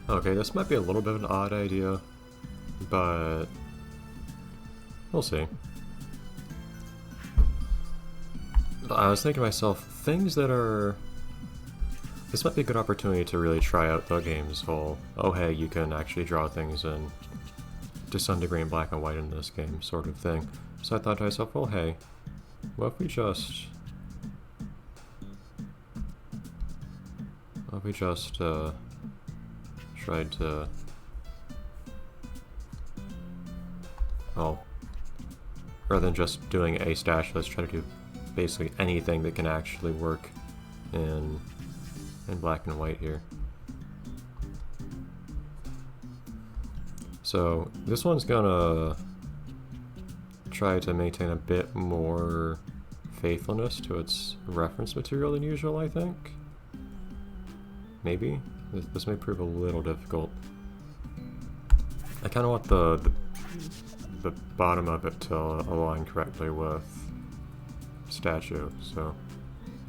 Okay, this might be a little bit of an odd idea, but we'll see. But I was thinking to myself, things that are... This might be a good opportunity to really try out the game's whole, oh hey, you can actually draw things in, to some degree, in black and white in this game, sort of thing. So I thought to myself, well hey, what if we just... What if we just, tried to... Oh, rather than just doing a stash, let's try to do basically anything that can actually work in black and white here. So this one's gonna try to maintain a bit more faithfulness to its reference material than usual, I think. Maybe? This may prove a little difficult. I kind of want the bottom of it to align correctly with statue, so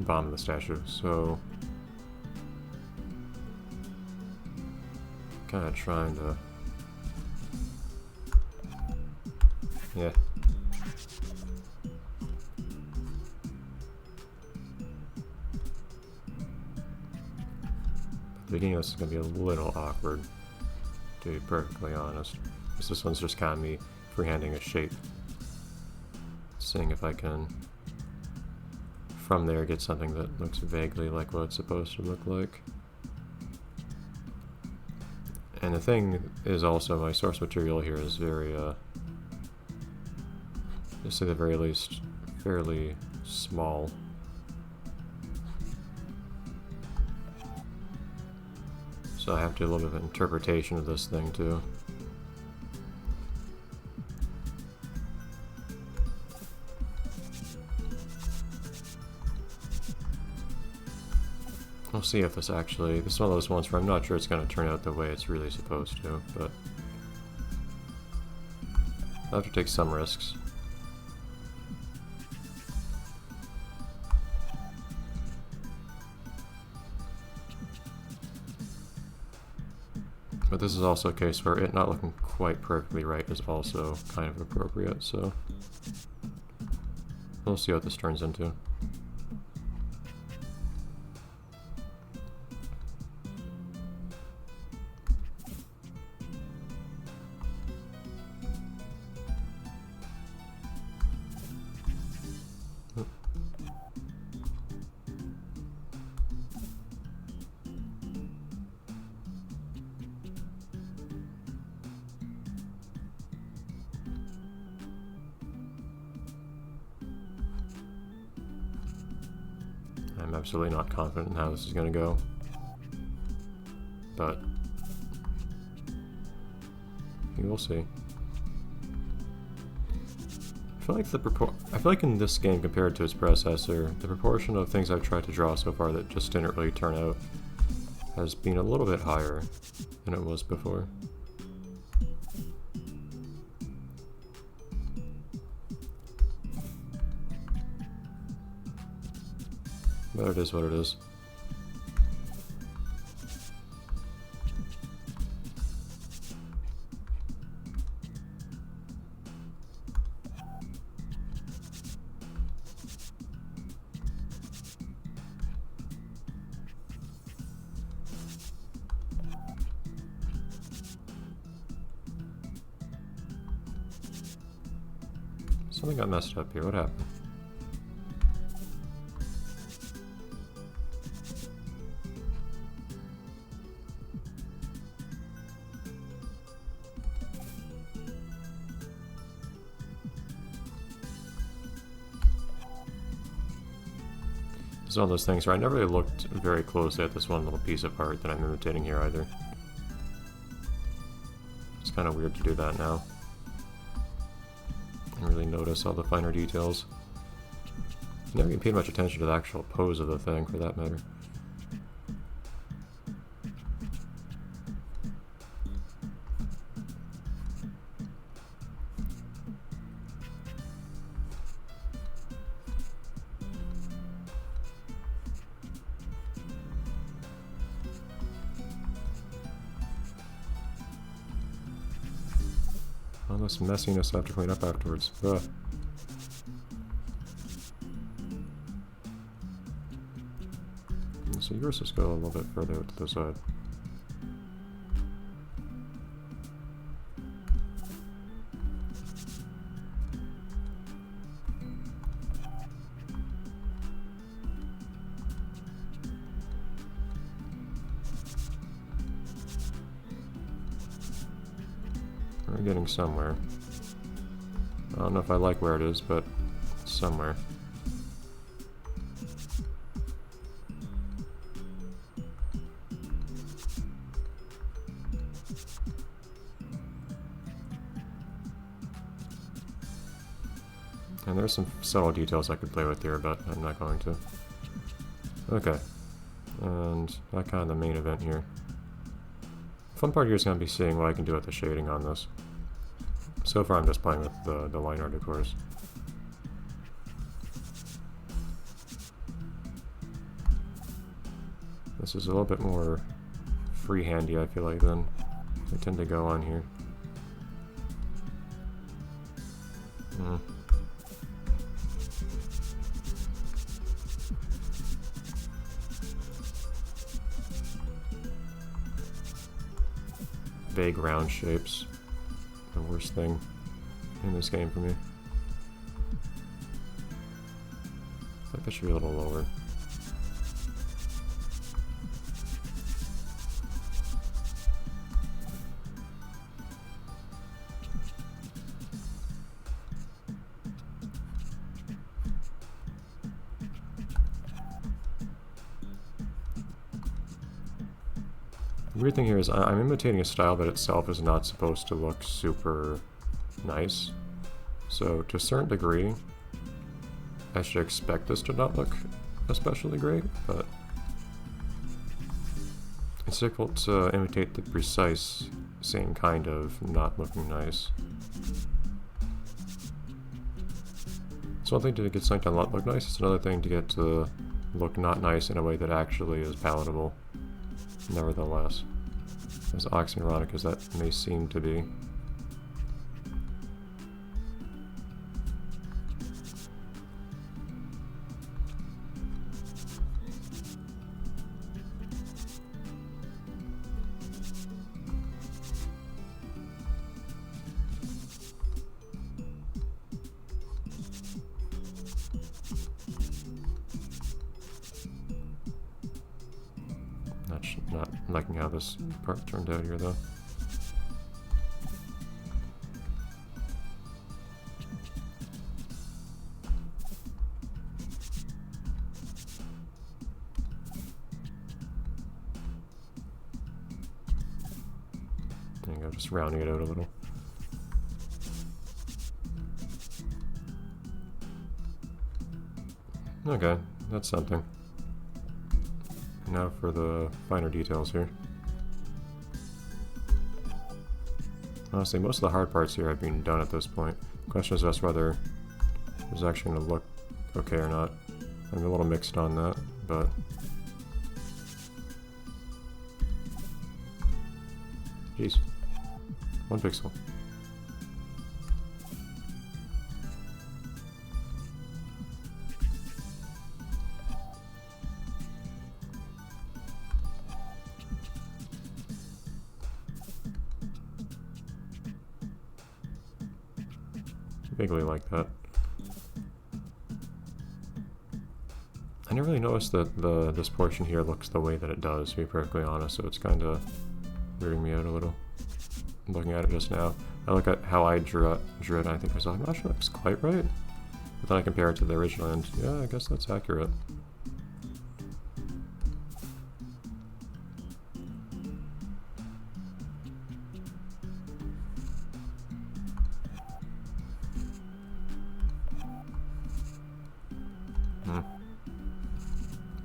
bottom of the statue, so kind of trying to, yeah. At the beginning of this is going to be a little awkward, to be perfectly honest, because this one's just kind of me freehanding a shape, seeing if I can from there get something that looks vaguely like what it's supposed to look like. And the thing is also, my source material here is very, to say the very least, fairly small. So I have to do a little bit of interpretation of this thing too. We'll see if this actually... This is one of those ones where I'm not sure it's going to turn out the way it's really supposed to, but... I'll have to take some risks. But this is also a case where it not looking quite perfectly right is also kind of appropriate, so... We'll see what this turns into. I'm absolutely not confident in how this is going to go, but you will see. I feel like in this game compared to its predecessor, the proportion of things I've tried to draw so far that just didn't really turn out has been a little bit higher than it was before. But it is what it is. Something got messed up here. What happened? It's one of those things where I never really looked very closely at this one little piece of art that I'm imitating here either. It's kind of weird to do that now. And really notice all the finer details. Never even paid much attention to the actual pose of the thing, for that matter. All this messiness I have to clean up afterwards. Ugh. So yours just go a little bit further to the side. We're getting somewhere. I don't know if I like where it is, but it's somewhere. And there's some subtle details I could play with here, but I'm not going to. Okay. And that kind of the main event here. Fun part here is going to be seeing what I can do with the shading on this. So far I'm just playing with the line art, of course. This is a little bit more freehandy, I feel like, than I tend to go on here. Vague round shapes. The worst thing in this game for me. I think that should be a little lower. The weird thing here is I'm imitating a style that itself is not supposed to look super nice. So to a certain degree, I should expect this to not look especially great, but it's difficult to imitate the precise same kind of not looking nice. It's one thing to get something to not look nice, it's another thing to get to look not nice in a way that actually is palatable. Nevertheless, as oxymoronic as that may seem to be. Not liking how this part turned out here, though. There you go, just rounding it out a little. Okay, that's something. Now for the finer details here. Honestly, most of the hard parts here have been done at this point. The question is just whether it's actually going to look okay or not. I'm a little mixed on that, but... Jeez. 1 pixel. Vaguely like that. I never really noticed that this portion here looks the way that it does, to be perfectly honest, so it's kind of weirding me out a little. I'm looking at it just now. I look at how I drew it, and I think to myself, I'm not sure that's quite right. But then I compare it to the original, and yeah, I guess that's accurate.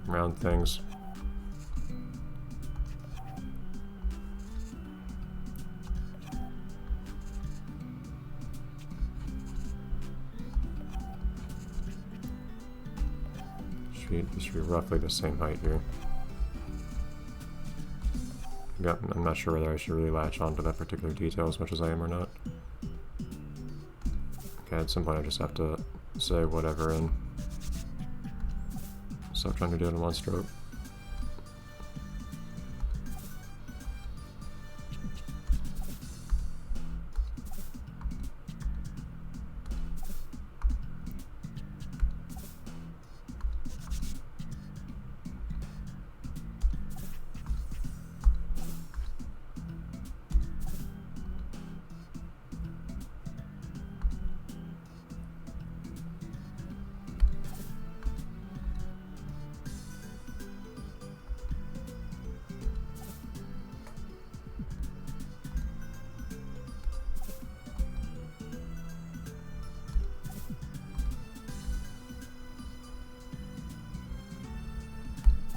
Round things. This should be roughly the same height here. I'm not sure whether I should really latch onto that particular detail as much as I am or not. Okay, at some point I just have to say whatever and stop trying to do it in one stroke.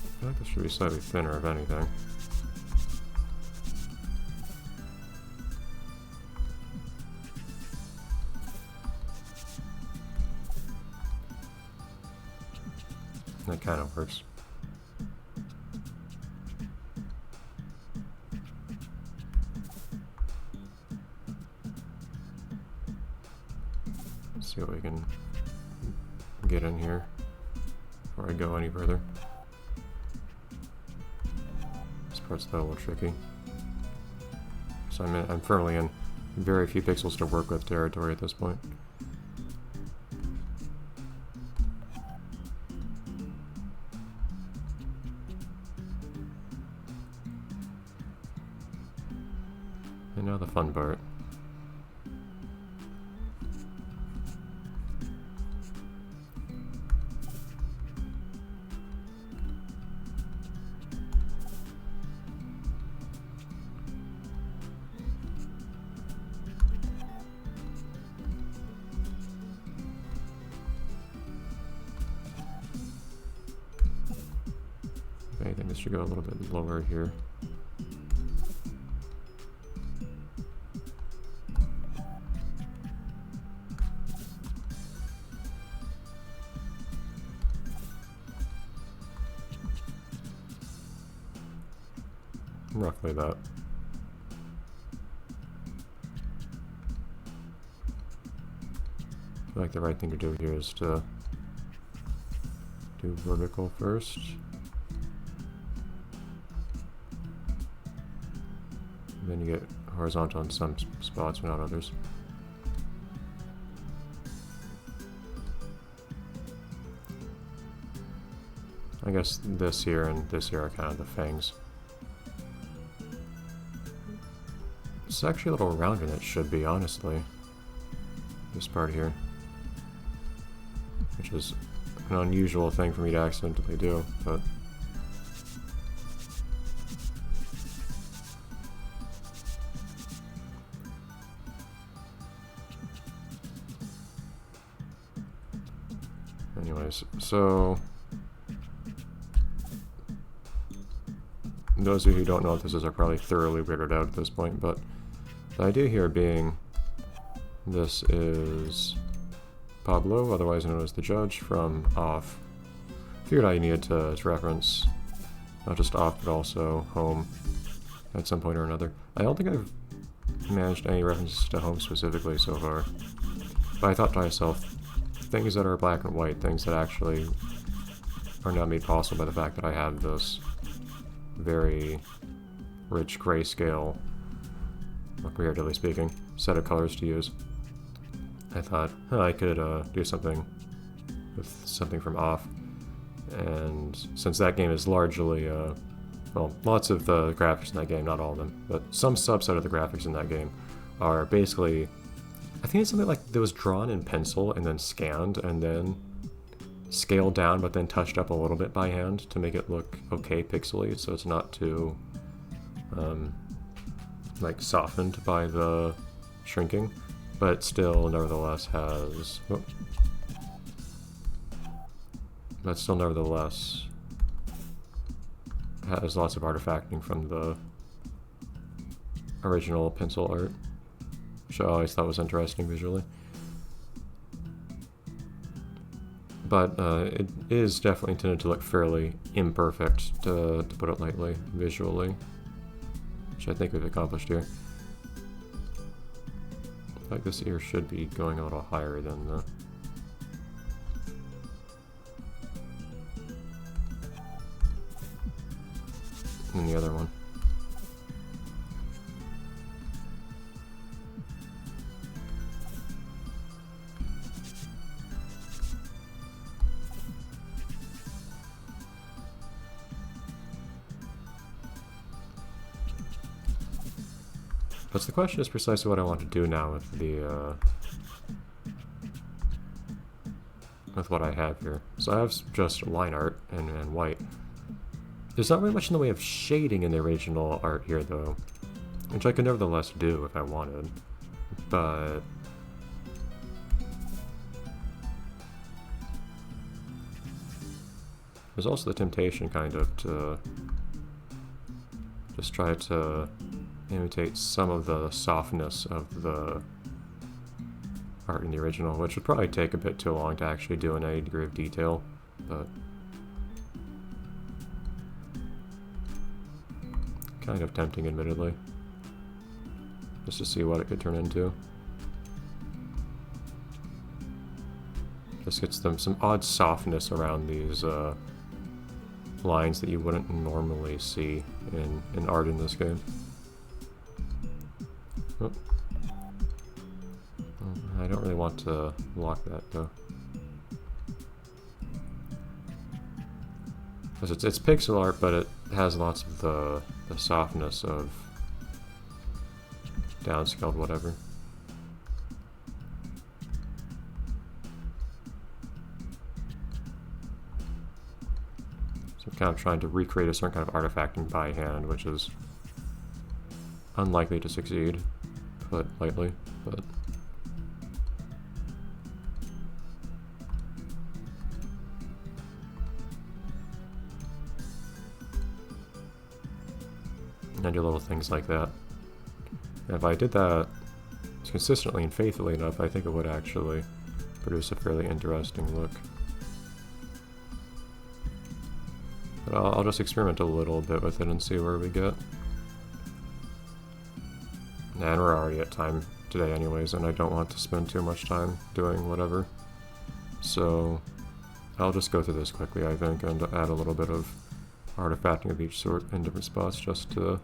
I feel like this should be slightly thinner, if anything. That kind of works. Let's see what we can get in here before I go any further. This part's a little tricky. So I'm firmly in very few pixels to work with territory at this point. And now the fun part. I think this should go a little bit lower here. Roughly that. I feel like the right thing to do here is to do vertical first. Then you get horizontal in some spots, but not others. I guess this here and this here are kind of the fangs. It's actually a little rounder than it should be, honestly. This part here. Which is an unusual thing for me to accidentally do, but... Anyways, so... Those of you who don't know what this is are probably thoroughly weirded out at this point, but the idea here being this is Pablo, otherwise known as the Judge, from Off. Figured I needed to reference not just Off, but also Home at some point or another. I don't think I've managed any references to Home specifically so far, but I thought to myself, things that are black and white, things that actually are not made possible by the fact that I have this very rich grayscale, comparatively speaking, set of colors to use. I thought, I could do something with something from Off, and since that game is largely, well, lots of the graphics in that game, not all of them, but some subset of the graphics in that game are basically, I think it's something like that was drawn in pencil and then scanned and then scaled down but then touched up a little bit by hand to make it look okay pixely, so it's not too like softened by the shrinking, but still nevertheless has has lots of artifacting from the original pencil art, which I always thought was interesting visually. But it is definitely intended to look fairly imperfect, to put it lightly, visually, which I think we've accomplished here. Like this ear should be going a little higher than the other one. But the question is precisely what I want to do now with the with what I have here. So I have just line art and white. There's not really much in the way of shading in the original art here, though, which I could nevertheless do if I wanted. But there's also the temptation, kind of, to just try to imitate some of the softness of the art in the original, which would probably take a bit too long to actually do in any degree of detail, but kind of tempting, admittedly, just to see what it could turn into. Just gets them some odd softness around these lines that you wouldn't normally see in art in this game. Oh. I don't really want to lock that, though. Because it's pixel art, but it has lots of the softness of downscaled whatever. So I'm kind of trying to recreate a certain kind of artifacting by hand, which is unlikely to succeed, put lightly, but I do little things like that. And if I did that consistently and faithfully enough, I think it would actually produce a fairly interesting look. But I'll just experiment a little bit with it and see where we get. And we're already at time today anyways, and I don't want to spend too much time doing whatever. So I'll just go through this quickly, I think, and add a little bit of artifacting of each sort in different spots just to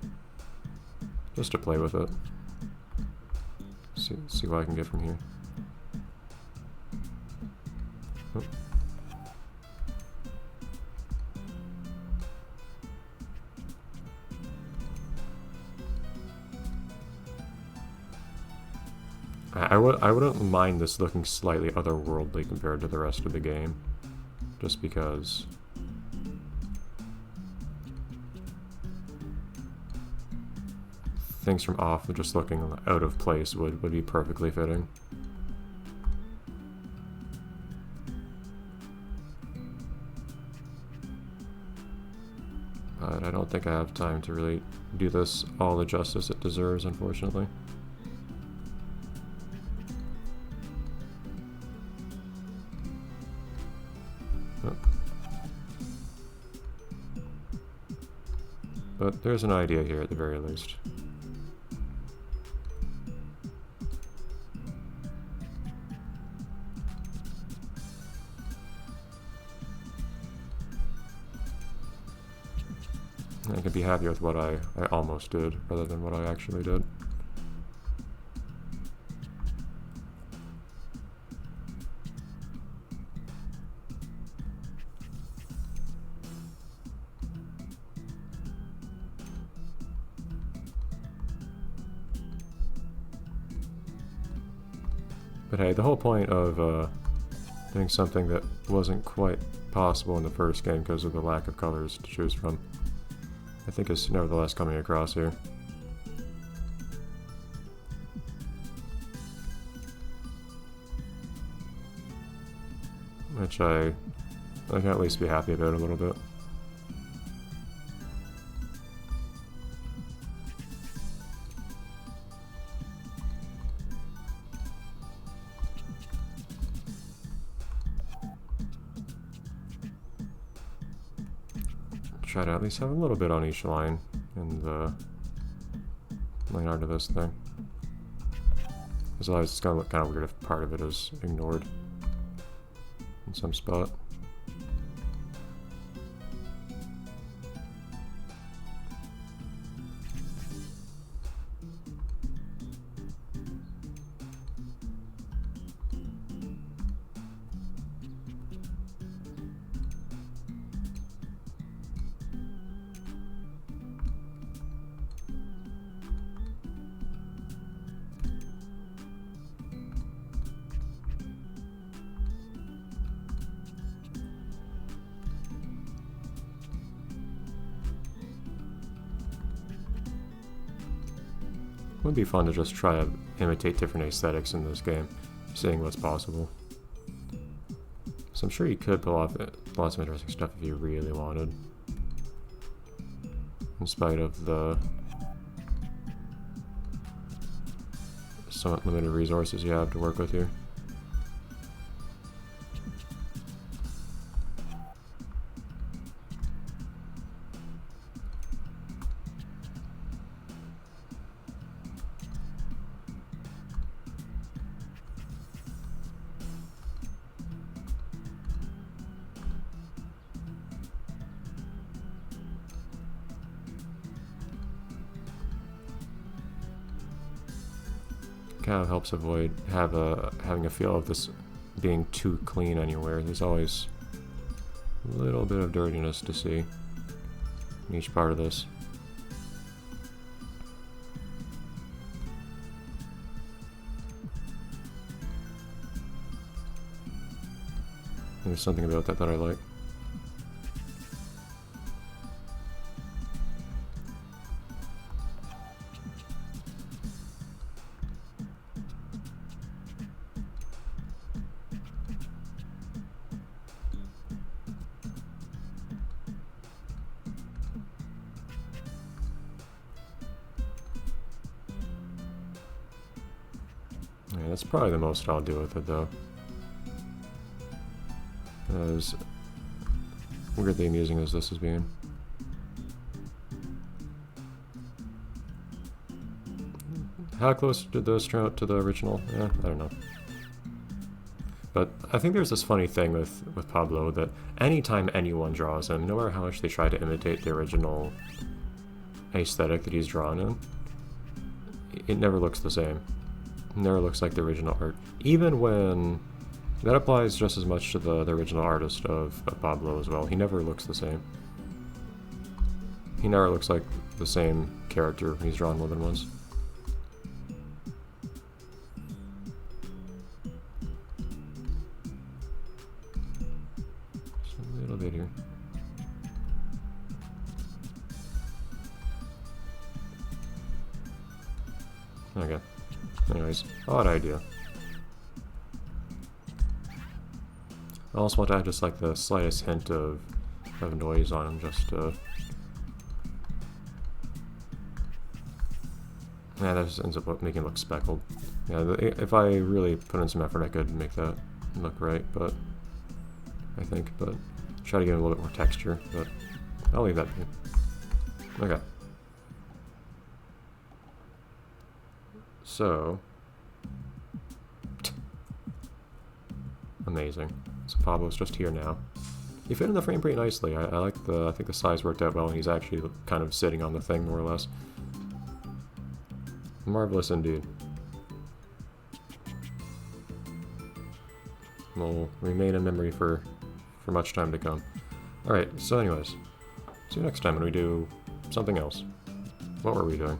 play with it. See what I can get from here. Oh. I wouldn't mind this looking slightly otherworldly compared to the rest of the game, just because things from off just looking out of place would be perfectly fitting. But I don't think I have time to really do this all the justice it deserves, unfortunately. Oh. But there's an idea here at the very least. I could be happy with what I almost did, rather than what I actually did. But hey, the whole point of doing something that wasn't quite possible in the first game because of the lack of colors to choose from, I think is nevertheless coming across here. Which I can at least be happy about a little bit. Try to at least have a little bit on each line in the line art of this thing. Because otherwise it's going to look kind of weird if part of it is ignored in some spot. It would be fun to just try to imitate different aesthetics in this game, seeing what's possible. So I'm sure you could pull off lots of interesting stuff if you really wanted. In spite of the somewhat limited resources you have to work with here. Kind of helps avoid having a feel of this being too clean anywhere. There's always a little bit of dirtiness to see in each part of this. There's something about that I like. Yeah, that's probably the most I'll do with it, though. As weirdly amusing as this is being. How close did those turn out to the original? I don't know. But I think there's this funny thing with Pablo that anytime anyone draws him, no matter how much they try to imitate the original aesthetic that he's drawn in, it never looks the same. It never looks like the original art. Even when... That applies just as much to the original artist of Pablo as well. He never looks the same. He never looks like the same character he's drawn more than once. Just a little bit here. Okay. Anyways, odd idea. I also want to add just like the slightest hint of noise on him, just to... Yeah, that just ends up making it look speckled. Yeah, if I really put in some effort, I could make that look right, but... I think, but... Try to give it a little bit more texture, but... I'll leave that be. Okay. So... Amazing. So Pablo's just here now. He fit in the frame pretty nicely. I like I think the size worked out well, and he's actually kind of sitting on the thing more or less. Marvelous indeed. Will remain in memory for much time to come. Alright, so anyways. See you next time when we do something else. What were we doing?